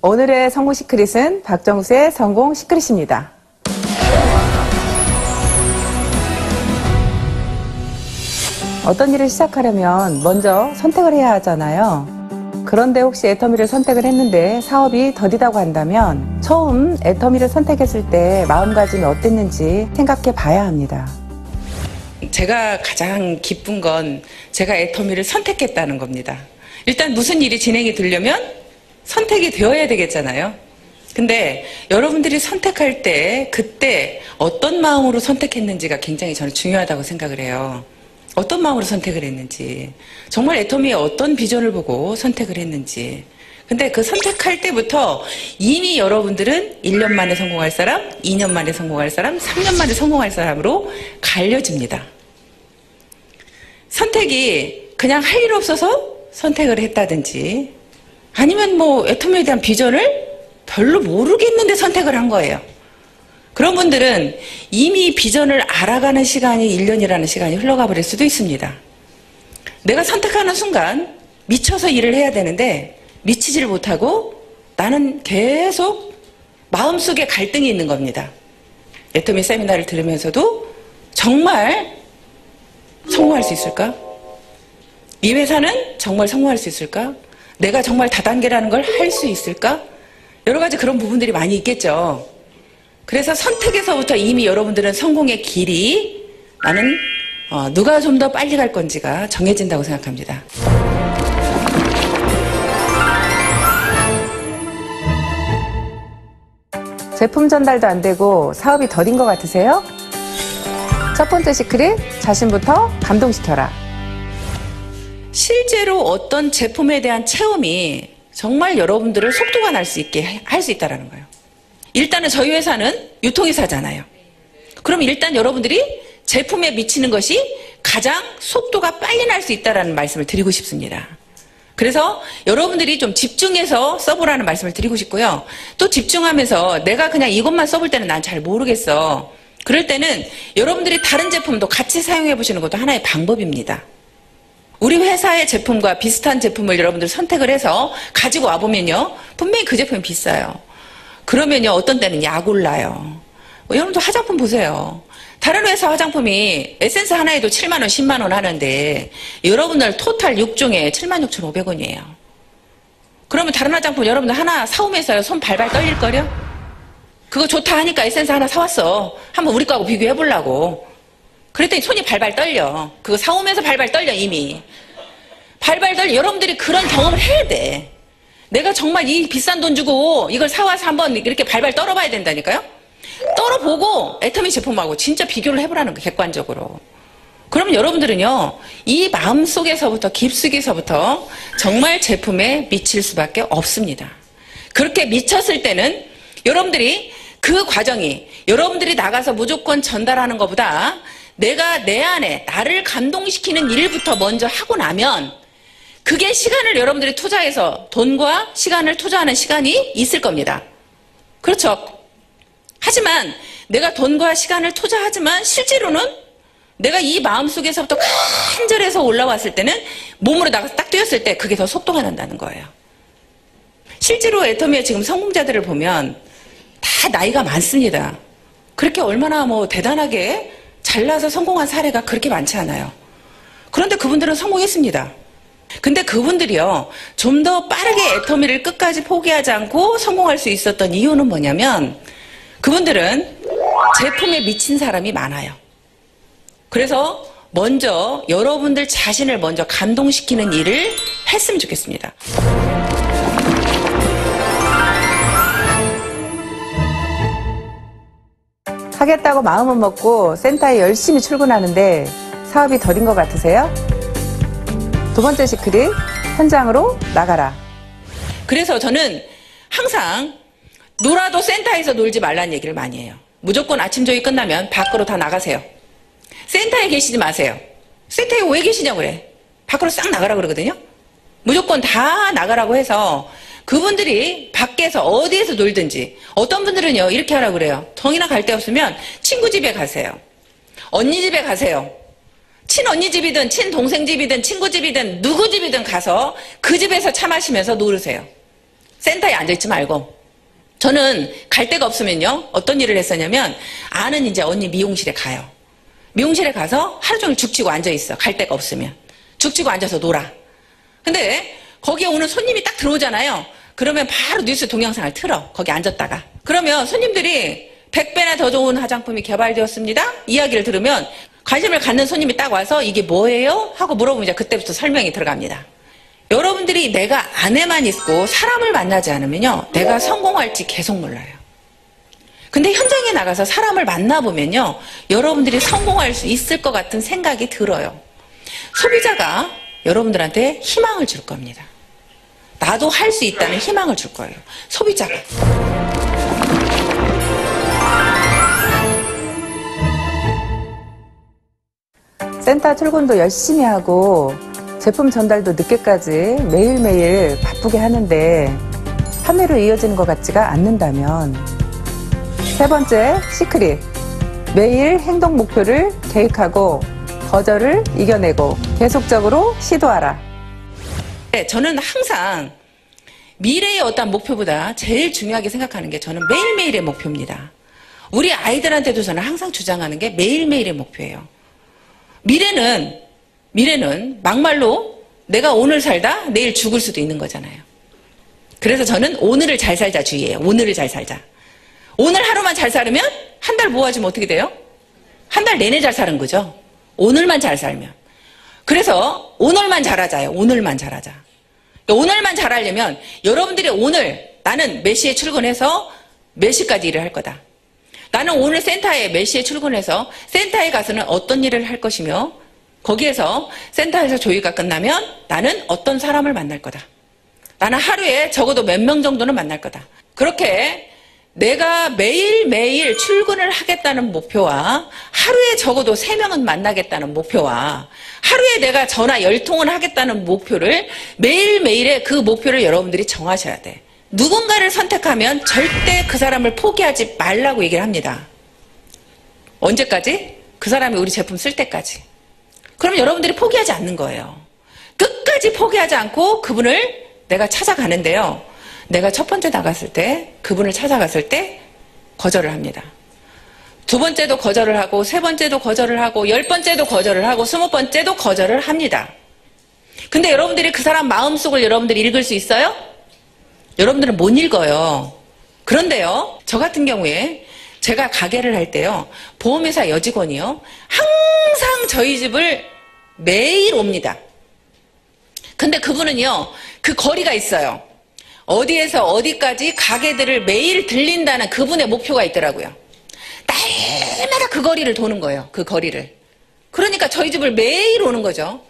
오늘의 성공 시크릿은 박정수의 성공 시크릿입니다. 어떤 일을 시작하려면 먼저 선택을 해야 하잖아요. 그런데 혹시 애터미를 선택을 했는데 사업이 더디다고 한다면 처음 애터미를 선택했을 때 마음가짐이 어땠는지 생각해 봐야 합니다. 제가 가장 기쁜 건 제가 애터미를 선택했다는 겁니다. 일단 무슨 일이 진행이 되려면 선택이 되어야 되겠잖아요. 근데 여러분들이 선택할 때 그때 어떤 마음으로 선택했는지가 굉장히 저는 중요하다고 생각을 해요. 어떤 마음으로 선택을 했는지, 정말 애터미의 어떤 비전을 보고 선택을 했는지. 근데 그 선택할 때부터 이미 여러분들은 1년 만에 성공할 사람, 2년 만에 성공할 사람, 3년 만에 성공할 사람으로 갈려집니다. 선택이 그냥 할 일 없어서 선택을 했다든지 아니면 뭐 애터미에 대한 비전을 별로 모르겠는데 선택을 한 거예요. 그런 분들은 이미 비전을 알아가는 시간이 1년이라는 시간이 흘러가 버릴 수도 있습니다. 내가 선택하는 순간 미쳐서 일을 해야 되는데 미치지를 못하고 나는 계속 마음속에 갈등이 있는 겁니다. 애터미 세미나를 들으면서도 정말 성공할 수 있을까? 이 회사는 정말 성공할 수 있을까? 내가 정말 다단계라는 걸 할 수 있을까? 여러 가지 그런 부분들이 많이 있겠죠. 그래서 선택에서부터 이미 여러분들은 성공의 길이 나는 누가 좀 더 빨리 갈 건지가 정해진다고 생각합니다. 제품 전달도 안 되고 사업이 더딘 것 같으세요? 첫 번째 시크릿, 자신부터 감동시켜라. 실제로 어떤 제품에 대한 체험이 정말 여러분들을 속도가 날 수 있게 할 수 있다는 거예요. 일단은 저희 회사는 유통회사잖아요. 그럼 일단 여러분들이 제품에 미치는 것이 가장 속도가 빨리 날 수 있다는 말씀을 드리고 싶습니다. 그래서 여러분들이 좀 집중해서 써보라는 말씀을 드리고 싶고요. 또 집중하면서 내가 그냥 이것만 써볼 때는 난 잘 모르겠어. 그럴 때는 여러분들이 다른 제품도 같이 사용해 보시는 것도 하나의 방법입니다. 우리 회사의 제품과 비슷한 제품을 여러분들 선택을 해서 가지고 와보면요. 분명히 그 제품이 비싸요. 그러면요. 어떤 때는 약 올라요. 여러분도 화장품 보세요. 다른 회사 화장품이 에센스 하나에도 7만 원, 10만 원 하는데 여러분들 토탈 6종에 76,500원이에요. 그러면 다른 화장품 여러분들 하나 사오면서 손 발발 떨릴걸요? 그거 좋다 하니까 에센스 하나 사왔어. 한번 우리 거하고 비교해보려고. 그랬더니 손이 발발 떨려. 그거 사오면서 발발 떨려 이미. 발발 떨려. 여러분들이 그런 경험을 해야 돼. 내가 정말 이 비싼 돈 주고 이걸 사와서 한번 이렇게 발발 떨어봐야 된다니까요. 떨어보고 애터미 제품하고 진짜 비교를 해보라는 거예요. 객관적으로. 그러면 여러분들은요. 이 마음속에서부터 깊숙이서부터 정말 제품에 미칠 수밖에 없습니다. 그렇게 미쳤을 때는 여러분들이 그 과정이 여러분들이 나가서 무조건 전달하는 것보다 내가 내 안에 나를 감동시키는 일부터 먼저 하고 나면 그게 시간을 여러분들이 투자해서 돈과 시간을 투자하는 시간이 있을 겁니다. 그렇죠. 하지만 내가 돈과 시간을 투자하지만 실제로는 내가 이 마음속에서부터 간절해서 올라왔을 때는 몸으로 나가서 딱 뛰었을 때 그게 더 속도가 난다는 거예요. 실제로 애터미의 지금 성공자들을 보면 다 나이가 많습니다. 그렇게 얼마나 뭐 대단하게 잘나서 성공한 사례가 그렇게 많지 않아요. 그런데 그분들은 성공했습니다. 근데 그분들이요, 좀 더 빠르게 애터미를 끝까지 포기하지 않고 성공할 수 있었던 이유는 뭐냐면 그분들은 제품에 미친 사람이 많아요. 그래서 먼저 여러분들 자신을 먼저 감동시키는 일을 했으면 좋겠습니다. 하겠다고 마음은 먹고 센터에 열심히 출근하는데 사업이 더딘 것 같으세요? 두 번째 시크릿, 현장으로 나가라. 그래서 저는 항상 놀아도 센터에서 놀지 말라는 얘기를 많이 해요. 무조건 아침 조회 끝나면 밖으로 다 나가세요. 센터에 계시지 마세요. 센터에 왜 계시냐고 그래. 밖으로 싹 나가라 그러거든요. 무조건 다 나가라고 해서 그분들이 밖에서 어디에서 놀든지 어떤 분들은요 이렇게 하라고 그래요. 정이나 갈 데 없으면 친구 집에 가세요. 언니 집에 가세요. 친언니 집이든 친동생 집이든 친구 집이든 누구 집이든 가서 그 집에서 차 마시면서 놀으세요. 센터에 앉아있지 말고. 저는 갈 데가 없으면요. 어떤 일을 했었냐면 아는 이제 언니 미용실에 가요. 미용실에 가서 하루 종일 죽치고 앉아있어. 갈 데가 없으면. 죽치고 앉아서 놀아. 근데 거기에 오는 손님이 딱 들어오잖아요. 그러면 바로 뉴스 동영상을 틀어. 거기 앉았다가. 그러면 손님들이 100배나 더 좋은 화장품이 개발되었습니다. 이야기를 들으면 관심을 갖는 손님이 딱 와서 이게 뭐예요? 하고 물어보면 이제 그때부터 설명이 들어갑니다. 여러분들이 내가 안에만 있고 사람을 만나지 않으면요. 내가 성공할지 계속 몰라요. 근데 현장에 나가서 사람을 만나보면요. 여러분들이 성공할 수 있을 것 같은 생각이 들어요. 소비자가 여러분들한테 희망을 줄 겁니다. 나도 할 수 있다는 희망을 줄 거예요. 소비자가. 센터 출근도 열심히 하고 제품 전달도 늦게까지 매일매일 바쁘게 하는데 판매로 이어지는 것 같지가 않는다면, 세 번째 시크릿, 매일 행동 목표를 계획하고 거절을 이겨내고 계속적으로 시도하라. 네, 저는 항상 미래의 어떤 목표보다 제일 중요하게 생각하는 게 저는 매일매일의 목표입니다. 우리 아이들한테도 저는 항상 주장하는 게 매일매일의 목표예요. 미래는 막말로 내가 오늘 살다 내일 죽을 수도 있는 거잖아요. 그래서 저는 오늘을 잘 살자 주의예요. 오늘을 잘 살자. 오늘 하루만 잘 살면 한 달 모아주면 어떻게 돼요? 한 달 내내 잘 사는 거죠. 오늘만 잘 살면. 그래서 오늘만 잘하자요. 오늘만 잘하자. 오늘만 잘하려면 여러분들이 오늘 나는 몇 시에 출근해서 몇 시까지 일을 할 거다. 나는 오늘 센터에 몇 시에 출근해서 센터에 가서는 어떤 일을 할 것이며 거기에서 센터에서 조회가 끝나면 나는 어떤 사람을 만날 거다. 나는 하루에 적어도 몇 명 정도는 만날 거다. 그렇게 내가 매일매일 출근을 하겠다는 목표와 하루에 적어도 3명은 만나겠다는 목표와 하루에 내가 전화 10통은 하겠다는 목표를 매일매일의 그 목표를 여러분들이 정하셔야 돼. 누군가를 선택하면 절대 그 사람을 포기하지 말라고 얘기를 합니다. 언제까지? 그 사람이 우리 제품 쓸 때까지. 그럼 여러분들이 포기하지 않는 거예요. 끝까지 포기하지 않고 그분을 내가 찾아가는데요. 내가 첫 번째 나갔을 때 그분을 찾아갔을 때 거절을 합니다. 두 번째도 거절을 하고 세 번째도 거절을 하고 10번째도 거절을 하고 20번째도 거절을 합니다. 근데 여러분들이 그 사람 마음속을 여러분들이 읽을 수 있어요? 여러분들은 못 읽어요. 그런데요, 저 같은 경우에 제가 가게를 할 때요, 보험회사 여직원이요, 항상 저희 집을 매일 옵니다. 근데 그분은요, 그 거리가 있어요. 어디에서 어디까지 가게들을 매일 들린다는 그분의 목표가 있더라고요. 날마다 그 거리를 도는 거예요. 그 거리를. 그러니까 저희 집을 매일 오는 거죠.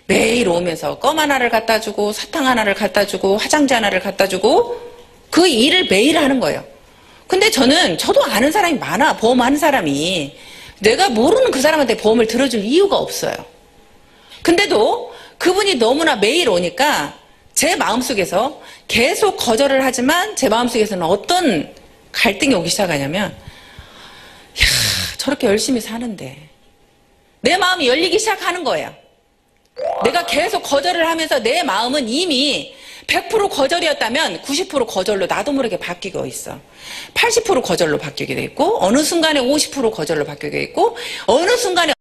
매일 오면서 껌 하나를 갖다 주고 사탕 하나를 갖다 주고 화장지 하나를 갖다 주고 그 일을 매일 하는 거예요. 근데 저도 아는 사람이 많아. 보험하는 사람이. 내가 모르는 그 사람한테 보험을 들어줄 이유가 없어요. 근데도 그분이 너무나 매일 오니까 제 마음속에서 계속 거절을 하지만 제 마음속에서는 어떤 갈등이 오기 시작하냐면, 야, 저렇게 열심히 사는데 내 마음이 열리기 시작하는 거예요. 내가 계속 거절을 하면서 내 마음은 이미 100% 거절이었다면 90% 거절로 나도 모르게 바뀌고 있어. 80% 거절로 바뀌게 돼 있고 어느 순간에 50% 거절로 바뀌게 돼 있고 어느 순간에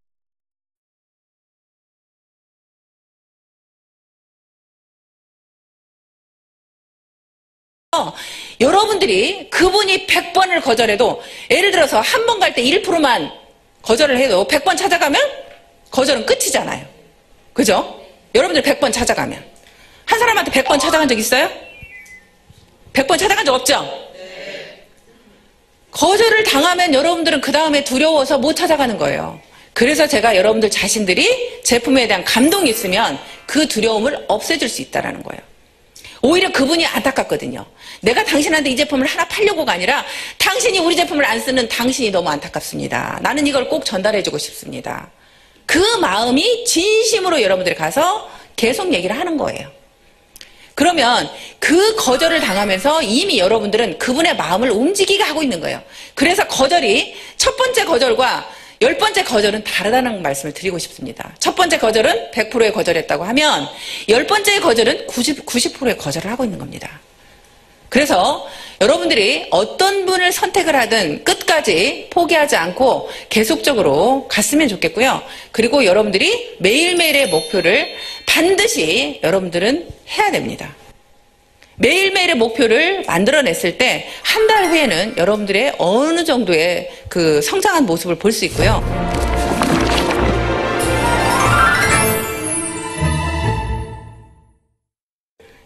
여러분들이 그분이 100번을 거절해도 예를 들어서 한 번 갈 때 1%만 거절을 해도 100번 찾아가면 거절은 끝이잖아요. 그죠? 여러분들 100번 찾아가면 한 사람한테 100번 찾아간 적 있어요? 100번 찾아간 적 없죠? 거절을 당하면 여러분들은 그 다음에 두려워서 못 찾아가는 거예요. 그래서 제가 여러분들 자신들이 제품에 대한 감동이 있으면 그 두려움을 없애줄 수 있다는 거예요. 오히려 그분이 안타깝거든요. 내가 당신한테 이 제품을 하나 팔려고가 아니라 당신이 우리 제품을 안 쓰는 당신이 너무 안타깝습니다. 나는 이걸 꼭 전달해주고 싶습니다. 그 마음이 진심으로 여러분들이 가서 계속 얘기를 하는 거예요. 그러면 그 거절을 당하면서 이미 여러분들은 그분의 마음을 움직이게 하고 있는 거예요. 그래서 거절이 첫 번째 거절과 10번째 거절은 다르다는 말씀을 드리고 싶습니다. 첫 번째 거절은 100%의 거절했다고 하면 10번째의 거절은 90%의 거절을 하고 있는 겁니다. 그래서 여러분들이 어떤 분을 선택을 하든 끝까지 포기하지 않고 계속적으로 갔으면 좋겠고요. 그리고 여러분들이 매일매일의 목표를 반드시 여러분들은 해야 됩니다. 매일매일의 목표를 만들어냈을 때 한 달 후에는 여러분들의 어느 정도의 그 성장한 모습을 볼 수 있고요.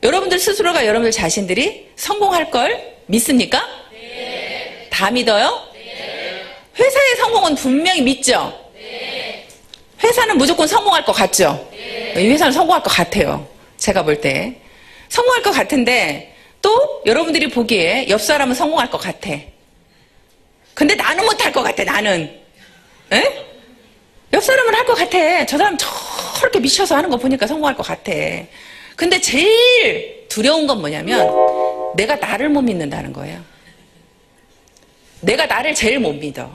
여러분들 스스로가 여러분들 자신들이 성공할 걸 믿습니까? 네. 다 믿어요? 네. 회사의 성공은 분명히 믿죠? 네. 회사는 무조건 성공할 것 같죠? 네. 이 회사는 성공할 것 같아요. 제가 볼 때. 성공할 것 같은데 또 여러분들이 보기에 옆 사람은 성공할 것 같아. 근데 나는 못할 것 같아, 나는. 에? 옆 사람은 할 것 같아. 저 사람 저렇게 미쳐서 하는 거 보니까 성공할 것 같아. 근데 제일 두려운 건 뭐냐면 내가 나를 못 믿는다는 거예요. 내가 나를 제일 못 믿어.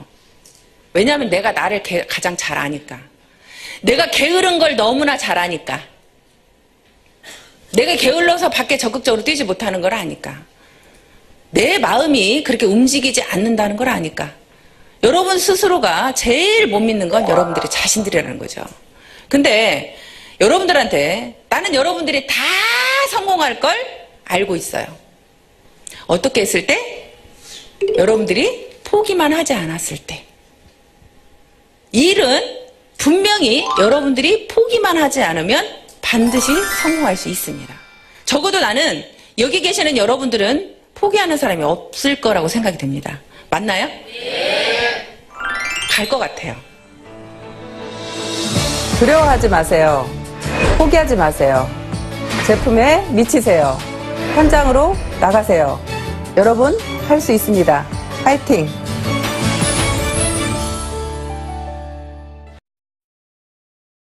왜냐하면 내가 나를 가장 잘 아니까. 내가 게으른 걸 너무나 잘 아니까. 내가 게을러서 밖에 적극적으로 뛰지 못하는 걸 아니까. 내 마음이 그렇게 움직이지 않는다는 걸 아니까. 여러분 스스로가 제일 못 믿는 건 여러분들의 자신들이라는 거죠. 근데 여러분들한테 나는 여러분들이 다 성공할 걸 알고 있어요. 어떻게 했을 때? 여러분들이 포기만 하지 않았을 때. 이 일은 분명히 여러분들이 포기만 하지 않으면 반드시 성공할 수 있습니다. 적어도 나는 여기 계시는 여러분들은 포기하는 사람이 없을 거라고 생각이 듭니다. 맞나요? 네. 갈 것 같아요. 두려워하지 마세요. 포기하지 마세요. 제품에 미치세요. 현장으로 나가세요. 여러분, 할 수 있습니다. 파이팅!